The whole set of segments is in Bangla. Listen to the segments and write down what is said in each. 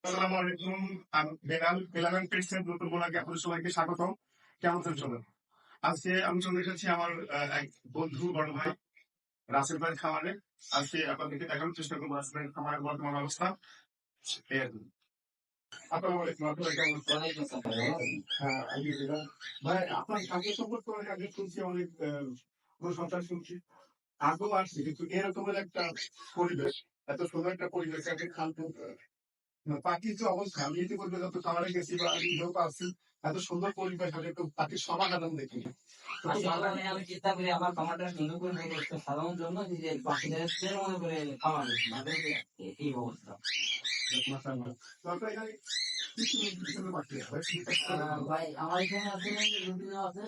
আসসালামু আলাইকুম। আমি বেলাল বেলাল পেজের নতুন ব্লগে আপনাদের সবাইকে স্বাগতম। কেমন আছেন সবাই? আজকে আমি চলে এসেছি আমার এক বন্ধু বড় ভাই রাসেল ভাই খামারে। আজকে আপনাদেরকে দেখানোর চেষ্টা করবো রাসেল ভাই খামারের বর্তমান অবস্থা। এই আর কি। আসসালামু আলাইকুম, আপনারা কেমন আছেন? হ্যাঁ, আলহামদুলিল্লাহ। ভাই আপনার আগে সম্পর্কে অনেক আগে শুনছি, অনেক প্রশংসা শুনছি। আগেও আসছি, কিন্তু এরকমের একটা পরিবেশ, এত সুন্দর একটা পরিবেশ, একটা খালতো পাখির যে অবস্থা, আমি ইতিপূর্বে যত খামারে গেছি বা নিজেও পাচ্ছি, এত সুন্দর পরিবেশ, আমি একটু পাখির সমাধান দেখি। তো খুব ভালো আসলে আমি চেষ্টা করি আমার খামারটা সুন্দর করে পরিবেশটা সাজানোর জন্য যে পাখিদের মনে করে খাওয়ানো তাদের এই অবস্থা। মাশাআল্লাহ। তো আপনার এখানে কি কি ধরনের পাখি আছে? ভাই আমার এখানে আছে লুটিনো আছে,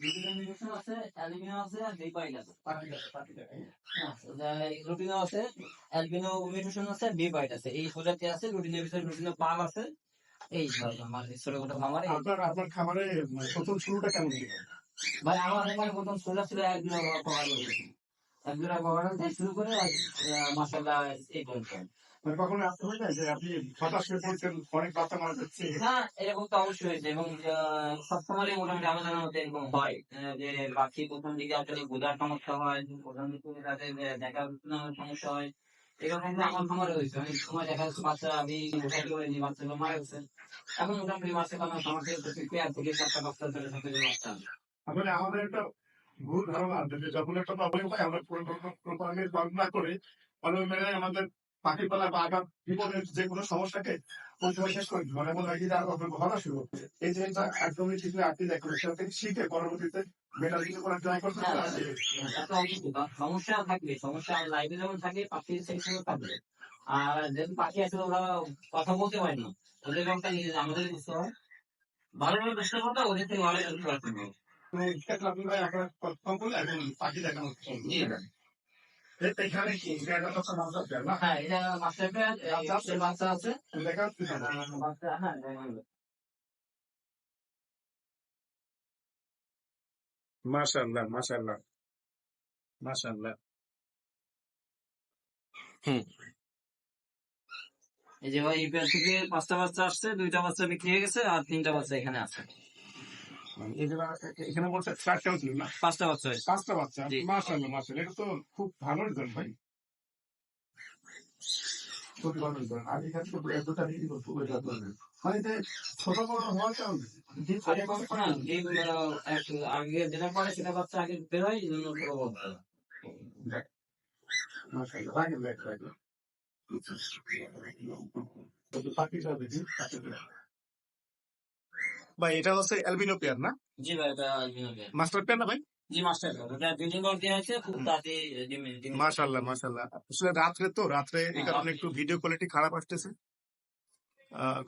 লুটিনো মিউটেশন আছে, অ্যালবিনো আছে আর বিপাইল আছে। লুটিনো আছে, অ্যালবিনো মিউটেশন আছে, বিপাইল আছে। এই প্রজাতি আছে, লুটিনোর ভিতরে লুটিনো পাল আছে। এই ভাই আমার ছোটখাটো খামারে। আপনার আপনার খামারে প্রথম শুরুটা কেমন ছিল? ভাই আমার এখানে প্রথম সোলা ছিল একদিন কভার করেছি। একজোড়া কভার থেকে শুরু করে মাসাল্লাহ এই পর্যন্ত। মানে কখনো রাখতে হয় না যে আপনি হতাশ হয়ে পড়ছেন, অনেক বাচ্চা মারা যাচ্ছে? হ্যাঁ, এরকম তো অবশ্যই হয়েছে এবং সবসময় মোটামুটি আমাদের মধ্যে এরকম হয় যে পাখি প্রথম দিকে আসলে বোঝার সমস্যা হয়, প্রথম দিকে তাদের দেখাশোনার সমস্যা হয়। এরকম কিন্তু আমার খামারে হয়েছে। অনেক সময় দেখা যাচ্ছে বাচ্চা আমি বোঝাতে পারিনি, বাচ্চাগুলো মারা গেছে। এখন মোটামুটি মাসে আমার খামার থেকে প্রতি পেয়ার থেকে 4টা বাচ্চা ধরে থাকে যে বাচ্চা আসে। আসলে আমাদের একটা ভুল ধারণা আছে যে যখন একটা প্রবলেম হয় আমরা প্রোগ্রামের কল্পনা করে অনেক জায়গায় আমাদের পাখি পালা বা আগাম বিপদের যে কোনো সমস্যাকে ওই সময় শেষ করে দিই। মনে মনে হয় যে আর আপনার হওয়া শুরু হচ্ছে। এই জিনিসটা একদমই ঠিক আপনি দেখুন, সেটা থেকে শিখে পরবর্তীতে বেটার কিছু করার ট্রাই করতে হ্যাঁ, হবে। তা তো অবশ্যই। সমস্যা থাকবে, সমস্যা লাইফে যেমন থাকে পাখির সেখানেও থাকবে। আর যেহেতু পাখি আসলে ওরা কথা বলতে পারে না, ওদের একটা আমাদের বুঝতে হয় ভালোভাবে চেষ্টা করতে হবে, ওদের থেকে ভালো হেল্প করার জন্য। তো সেক্ষেত্রে আপনি ভাই আপনার কনফার্ম করলে এখন পাখি দেখানো হচ্ছে। জি ভাই। এখানে কি এটা তো মাছ আছে না? হ্যাঁ, এটা মাস্টার পেয়ার বাচ্চা আছে। দেখা যাচ্ছে না? বাচ্চা হ্যাঁ মাশাআল্লাহ, মাশাআল্লাহ, মাশাআল্লাহ। হুম। এই যে ভাই এই পেয়ার থেকে 5টা বাচ্চা আসছে, 2টা বাচ্চা বিক্রি হয়ে গেছে আর 3টা বাচ্চা এখানে আছে। এখানে বলছে 4টা ছিল না? 5টা বাচ্চা হয়েছে। 5টা বাচ্চা। জি। মাশাআল্লাহ, মাশাআল্লাহ। এটা তো খুব ভালো রেজাল্ট ভাই। খুবই ভালো রেজাল্ট। আর এখানে তো 2টা বিক্রি করতে হবে এটা ধরনের। মানে যে ছোট বড় হওয়ার কারণে জি, ছোট বাচ্চা না, আগে যেটা করে সেটা বাচ্চা আগে বের হয়, এই জন্য ছোট বাচ্চা। মাশাআল্লাহ। রাখেন, রাখেন। তো পাখিটা দেখি। ভাই এটা হচ্ছে অ্যালবিনো পেয়ার না? জি ভাই, এটা albino পেয়ার। মাস্টার পেয়ার না ভাই? জি মাস্টার পেয়ার। এটা ব্রিডিং করার দেওয়া হয়েছে, খুব তাড়াতাড়ি ডিম মাশাআল্লাহ, মাশাআল্লাহ। আসলে রাত্রে এই কারণে একটু ভিডিও কোয়ালিটি খারাপ আসতেছে।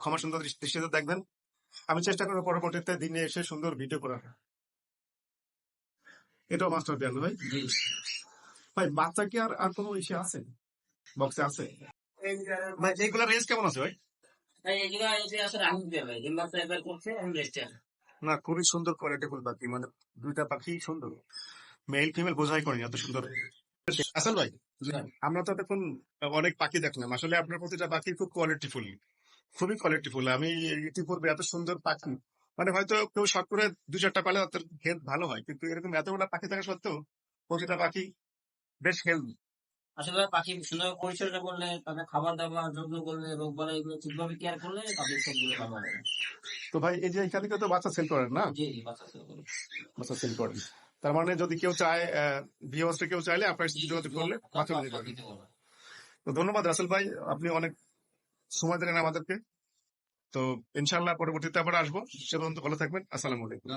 ক্ষমা সুন্দর দৃষ্টিতে দেখবেন। আমি চেষ্টা করবো পরবর্তীতে দিনে এসে সুন্দর ভিডিও করার। এটাও মাস্টার পেয়ার না ভাই? জি। ভাই বাচ্চা কি আর আর কোনো ইসে আছে, বক্সে আছে? ভাই এইগুলা রেঞ্জ কেমন আছে ভাই? ভাই এগুলো এসে আসলে আমি দিয়ে ভাই ডিম বাচ্চা একবার করছে, আমি রেস্টে আছে। না, খুবই সুন্দর কোয়ালিটিফুল পাখি, মানে দুইটা পাখি সুন্দর, মেল ফিমেল বোঝাই করেনি এত সুন্দর। আসল ভাই, আমরা তো এখন অনেক পাখি দেখলাম, আসলে আপনার প্রতিটা পাখি খুব কোয়ালিটিফুল, খুবই কোয়ালিটিফুল। আমি ইতিপূর্বে এত সুন্দর পাখি, মানে হয়তো কেউ শখ করে 2-4টা পালে তার হেলথ ভালো হয়, কিন্তু এরকম এতগুলো পাখি থাকা সত্ত্বেও প্রতিটা পাখি বেশ হেলথ। আসলে পাখি সুন্দর পরিচর্যা করলে, তাদের খাবার দাবার যত্ন করলে, রোগ বালাই এগুলো ঠিকভাবে কেয়ার করলে তাদের সবগুলো ভালো হবে। তো ভাই এই যে এখান থেকে তো বাচ্চা সেল করেন না? জি জি, বাচ্চা ছেলে করে। বাচ্চা সেল করেন, তার মানে যদি কেউ চায়, ভিউয়ার্সরা কেউ চাইলে আপনার সাথে যোগাযোগ করলে বাচ্চা নিতে পারেন। দিতে পারবে। তো ধন্যবাদ রাসেল ভাই, আপনি অনেক সময় দিলেন আমাদেরকে। তো ইনশাল্লাহ পরবর্তীতে আবার আসবো। সে পর্যন্ত ভালো থাকবেন। আসসালামু আলাইকুম।